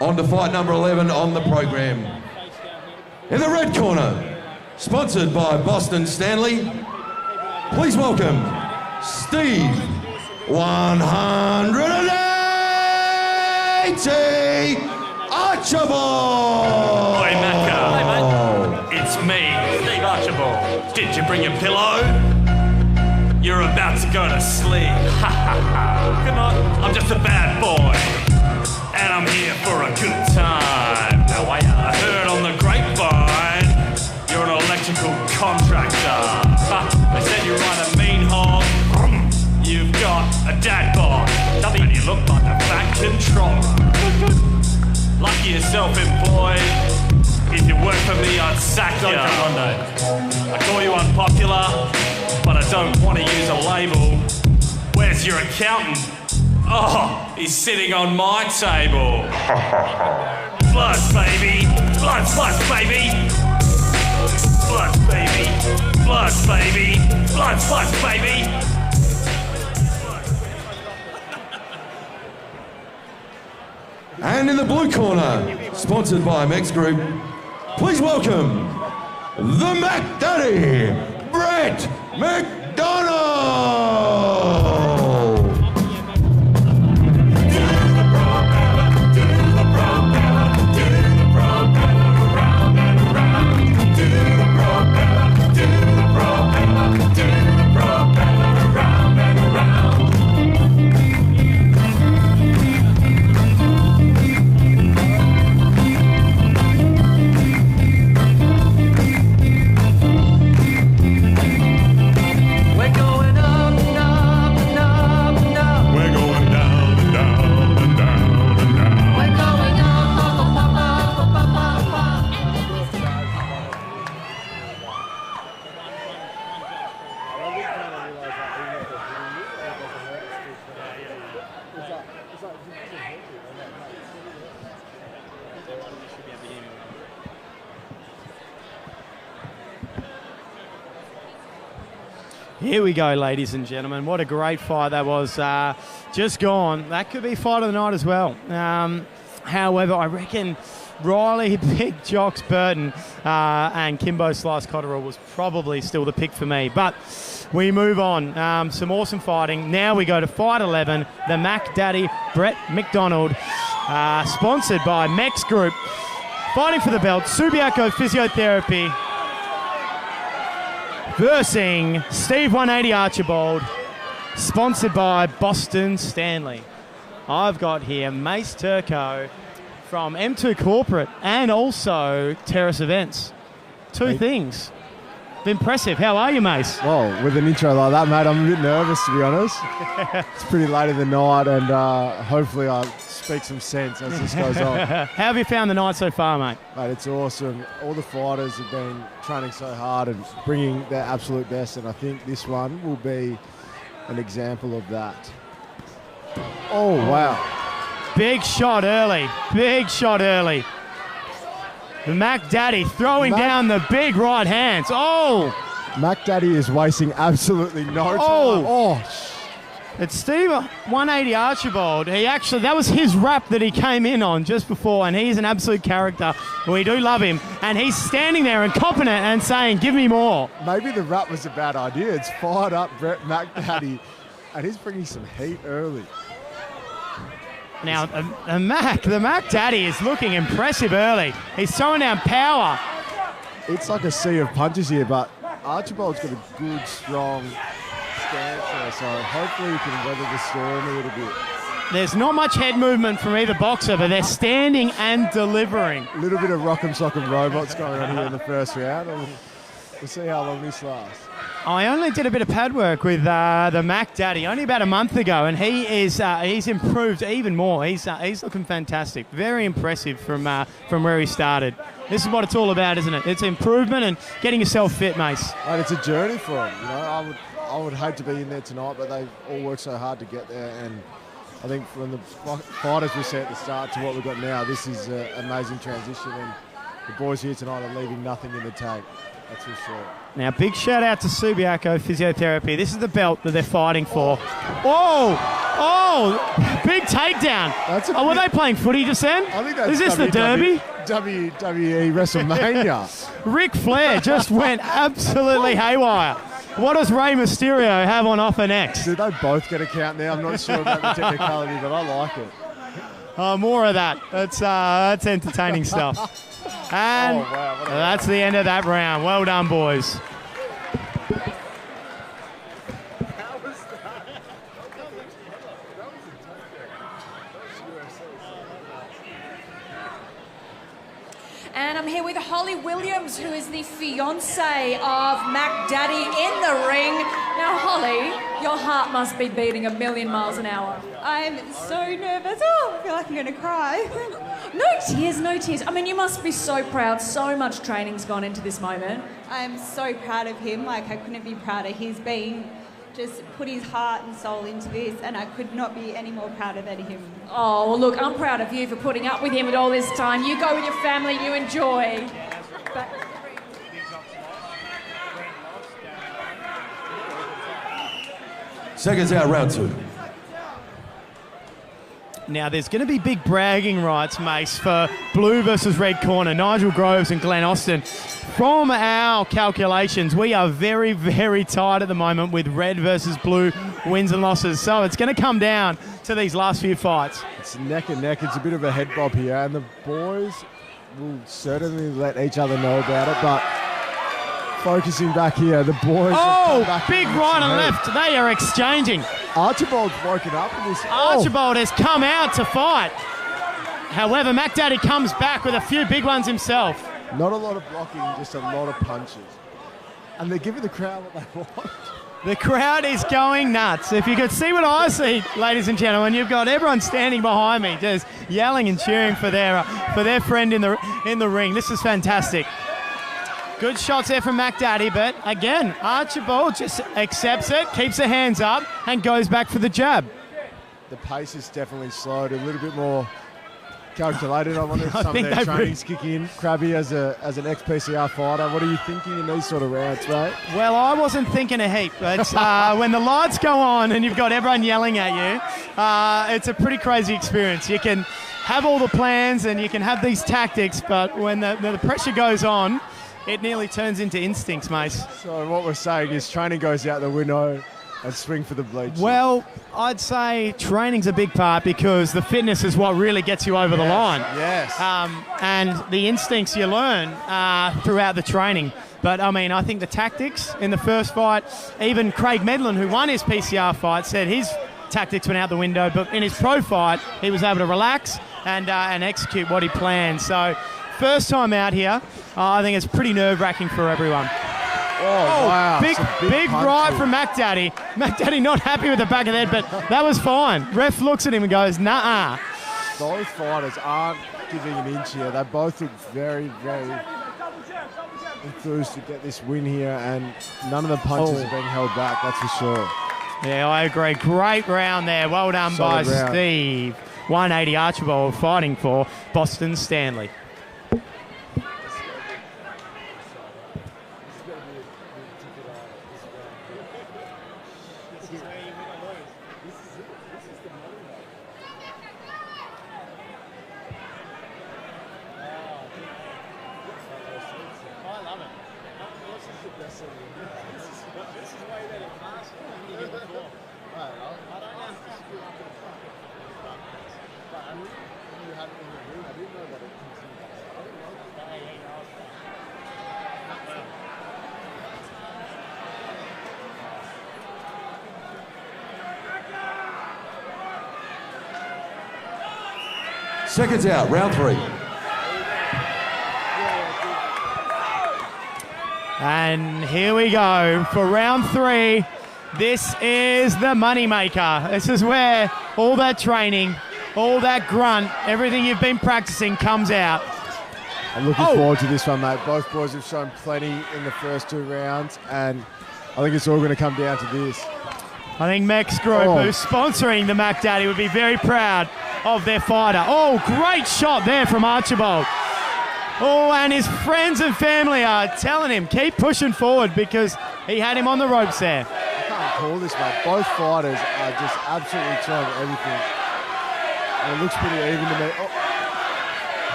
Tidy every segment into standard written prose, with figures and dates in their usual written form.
On to fight number 11 on the program. In the red corner, sponsored by Boston Stanley, please welcome Steve 180 Archibald! Oi, Macca. Hey, mate. It's me, Steve Archibald. Did you bring your pillow? You're about to go to sleep. Ha ha ha. Good night. I'm just a bad boy, and I'm here for a good time. Now, I heard on the grapevine you're an electrical contractor. Ha, they said you run a mean hog. You've got a dad bod, and you look like a fat controller. Lucky you're self-employed. If you work for me, I'd sack you. I call you unpopular, but I don't want to use a label. Where's your accountant? Oh, he's sitting on my table. Blood, baby. Blood, baby. Blood, baby. Blood, baby. Blood, baby. And in the blue corner, sponsored by Mex Group, please welcome the Mac Daddy, Brett McDonald! Here we go, ladies and gentlemen. What a great fight that was. Just gone. That could be fight of the night as well. However, I reckon Riley, Big Jocks Burton, and Kimbo Slice Cotterill was probably still the pick for me. But we move on. Some awesome fighting. Now we go to fight 11, the Mac Daddy, Brett McDonald, sponsored by Mex Group. Fighting for the belt, Subiaco Physiotherapy, versing Steve 180 Archibald, sponsored by Boston Stanley. I've got here Mace Turco from M2 Corporate and also Terrace Events. Two things. Impressive. How are you, Mace? Well, with an intro like that, mate, I'm a bit nervous, to be honest. It's pretty late in the night, and hopefully I speak some sense as this goes on. How have you found the night so far, mate? Mate, it's awesome. All the fighters have been training so hard and bringing their absolute best, and I think this one will be an example of that. Oh, wow. Big shot early. Big shot early. The Mac Daddy throwing down the big right hands. Oh! Mac Daddy is wasting absolutely no time. Oh! It's Steve 180 Archibald. That was his rap that he came in on just before, and he's an absolute character. We do love him. And he's standing there and copping it and saying, give me more. Maybe the rap was a bad idea. It's fired up Brett Mac Daddy, and he's bringing some heat early. Now, the Mac Daddy is looking impressive early. He's throwing down power. It's like a sea of punches here, but Archibald's got a good, strong stance there, so hopefully he can weather the storm a little bit. There's not much head movement from either boxer, but they're standing and delivering. A little bit of rock'em sock'em robots going on here in the first round. We'll see how long this lasts. I only did a bit of pad work with the Mac Daddy only about a month ago, and he's improved even more. He's looking fantastic. Very impressive from where he started. This is what it's all about, isn't it? It's improvement and getting yourself fit, Mace. And it's a journey for him. You know, I would hate to be in there tonight, but they've all worked so hard to get there. And I think from the fighters we see at the start to what we've got now, this is an amazing transition. And the boys here tonight are leaving nothing in the tank. That's for sure. Now, big shout out to Subiaco Physiotherapy. This is the belt that they're fighting for. Oh, big takedown. Were they playing footy just then? I think that's Is this the Derby? WWE WrestleMania. Ric Flair just went absolutely haywire. What does Rey Mysterio have on offer next? Do they both get a count now? I'm not sure about the technicality, but I like it. More of that. That's entertaining stuff. And that's the end of that round. Well done, boys. And I'm here with Holly Williams, who is the fiancée of Mac Daddy in the ring. Now, Holly, your heart must be beating a million miles an hour. I'm so nervous. Oh, I feel like I'm going to cry. No tears, no tears. I mean, you must be so proud. So much training's gone into this moment. I'm so proud of him. Like, I couldn't be prouder. He's been just put his heart and soul into this, and I could not be any more prouder than him. Oh, well, look, I'm proud of you for putting up with him all this time. You go with your family, you enjoy. But Seconds out, round 2. Now, there's going to be big bragging rights, Mace, for blue versus red corner, Nigel Groves and Glenn Austin. From our calculations, we are very, very tight at the moment with red versus blue wins and losses. So it's going to come down to these last few fights. It's neck and neck. It's a bit of a head bob here, and the boys will certainly let each other know about it, but focusing back here, the boys... Oh, big right and left. They are exchanging. Archibald's woken up in this... Archibald has come out to fight. However, Mac Daddy comes back with a few big ones himself. Not a lot of blocking, just a lot of punches. And they're giving the crowd what they want. The crowd is going nuts. If you could see what I see, ladies and gentlemen, you've got everyone standing behind me just yelling and cheering for their friend in the ring. This is fantastic. Good shots there from Mac Daddy, but again, Archibald just accepts it, keeps the hands up, and goes back for the jab. The pace is definitely slowed, a little bit more calculated. I wonder if some of their trainings kick in. Krabby, as an ex-PCR fighter, what are you thinking in these sort of rounds, mate? Well, I wasn't thinking a heap, but when the lights go on and you've got everyone yelling at you, it's a pretty crazy experience. You can have all the plans and you can have these tactics, but when the pressure goes on, it nearly turns into instincts, Mace. So what we're saying is training goes out the window and swing for the bleachers. Well, I'd say training's a big part because the fitness is what really gets you over the line. Yes. And the instincts you learn throughout the training. But, I mean, I think the tactics in the first fight, even Craig Medlin, who won his PCR fight, said his tactics went out the window. But in his pro fight, he was able to relax and execute what he planned. So, first time out here, I think it's pretty nerve-wracking for everyone. Oh, wow. Big right from Mac Daddy. Mac Daddy not happy with the back of the head, but that was fine. Ref looks at him and goes, nah. Both fighters aren't giving an inch here. They both look very, very enthused to get this win here, and none of the punches are being held back, that's for sure. Yeah, I agree. Great round there. Well done by Steve. 180 Archibald fighting for Boston Stanley. Seconds out, round 3. And here we go for round 3. This is the moneymaker. This is where all that training, all that grunt, everything you've been practicing comes out. I'm looking forward to this one, mate. Both boys have shown plenty in the first 2 rounds, and I think it's all going to come down to this. I think Mex Group, who's sponsoring the Mac Daddy, would be very proud of their fighter. Oh, great shot there from Archibald. Oh, and his friends and family are telling him, keep pushing forward because he had him on the ropes there. I can't call this, mate. Both fighters are just absolutely trying everything. And it looks pretty even to me. Oh.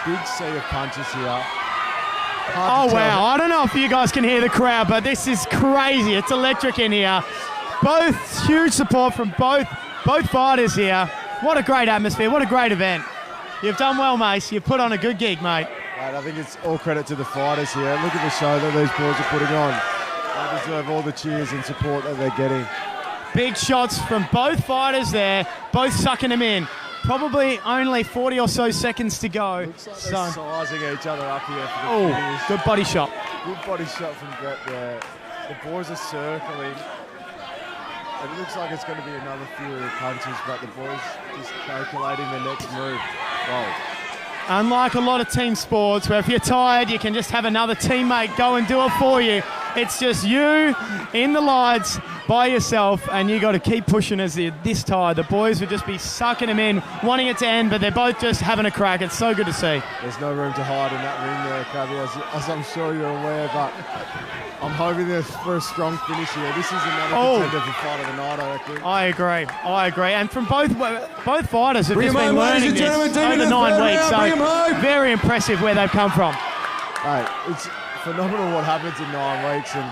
Big sea of punches here. Oh, wow. I don't know if you guys can hear the crowd, but this is crazy. It's electric in here. Both huge support from both fighters here. What a great atmosphere. What a great event. You've done well, Mace. You've put on a good gig, mate. Mate, I think it's all credit to the fighters here. Look at the show that these boys are putting on. They deserve all the cheers and support that they're getting. Big shots from both fighters there, both sucking them in. Probably only 40 or so seconds to go. Looks like they're sizing each other up here for the Oh, finish. good body shot. Good body shot from Brett there. The boys are circling. It looks like it's going to be another fury of punches, but the boys just calculating the next move. Whoa. Unlike a lot of team sports where if you're tired, you can just have another teammate go and do it for you. It's just you in the lights by yourself, and you got to keep pushing as they're this tired. The boys would just be sucking them in, wanting it to end, but they're both just having a crack. It's so good to see. There's no room to hide in that ring there, Krabby, as I'm sure you're aware, but I'm hoping for a strong finish here. This is another contender for fight of the night, I reckon. I agree. And from both fighters have Bring just him been home, learning ladies and this gentlemen, over 9 weeks. bring him home. So very impressive where they've come from. Hey, it's phenomenal what happens in 9 weeks. And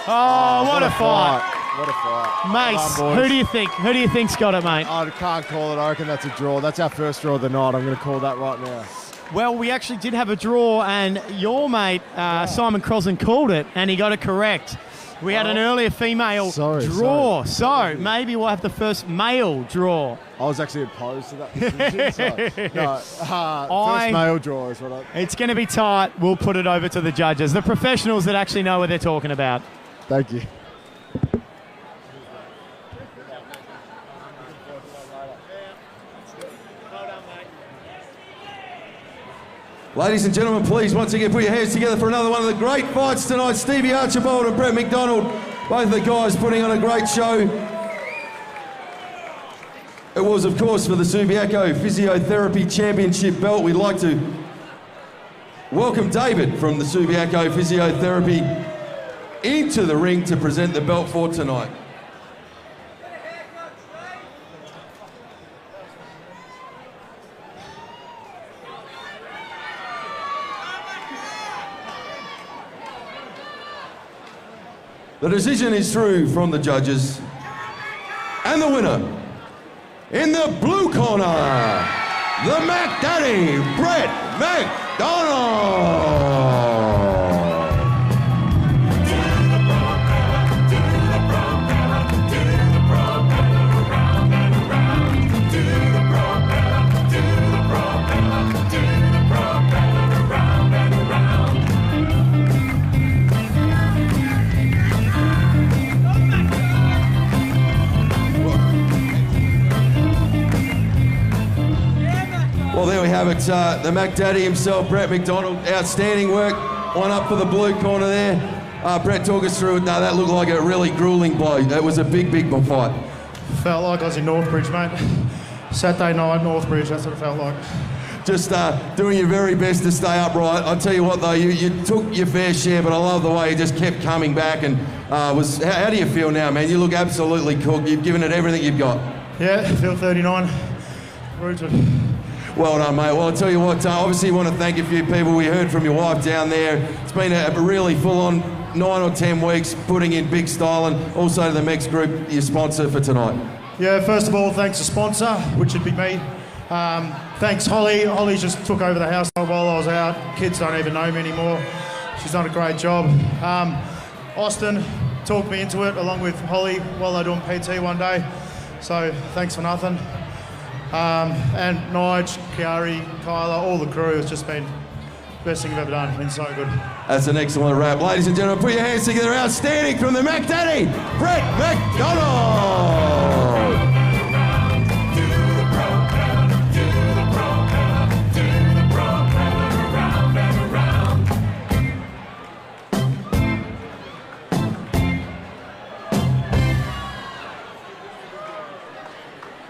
What a fight. What a fight. Mace, Come on, boys. who do you think's got it, mate? I can't call it. I reckon that's a draw. That's our first draw of the night. I'm going to call that right now. Well, we actually did have a draw, and your mate, Simon Crosland, called it, and he got it correct. We had an earlier female draw, so maybe we'll have the first male draw. I was actually opposed to that decision. First male draw is what I... It's going to be tight. We'll put it over to the judges, the professionals that actually know what they're talking about. Thank you. Ladies and gentlemen, please once again put your hands together for another one of the great fights tonight. Stevie Archibald and Brett McDonald, both the guys putting on a great show. It was, of course, for the Subiaco Physiotherapy Championship belt. We'd like to welcome David from the Subiaco Physiotherapy into the ring to present the belt for tonight. The decision is through from the judges. And the winner, in the blue corner, the Mac Daddy, Brett McDonald. Well, there we have it. The Mac Daddy himself, Brett McDonald, outstanding work. One up for the blue corner there. Brett, talk us through it. No, that looked like a really grueling blow. That was a big fight. Felt like I was in Northbridge, mate. Saturday night, Northbridge, that's what it felt like. Just doing your very best to stay upright. I'll tell you what, though, you took your fair share, but I love the way you just kept coming back. And how do you feel now, man? You look absolutely cooked. You've given it everything you've got. Yeah, I feel 39. Rooted. Well done, mate. Well, I'll tell you what, obviously want to thank a few people. We heard from your wife down there. It's been a really full-on 9 or 10 weeks putting in big style, and also to the Mex Group, your sponsor for tonight. Yeah, first of all, thanks to sponsor, which would be me. Thanks, Holly. Holly just took over the house while I was out. Kids don't even know me anymore. She's done a great job. Austin talked me into it, along with Holly, while they're doing PT one day. So thanks for nothing. And Nige, Kiari, Kyla, all the crew, has just been the best thing I've ever done. It's been so good. That's an excellent wrap. Ladies and gentlemen, put your hands together. Outstanding from the Mac Daddy, Brett McDonald.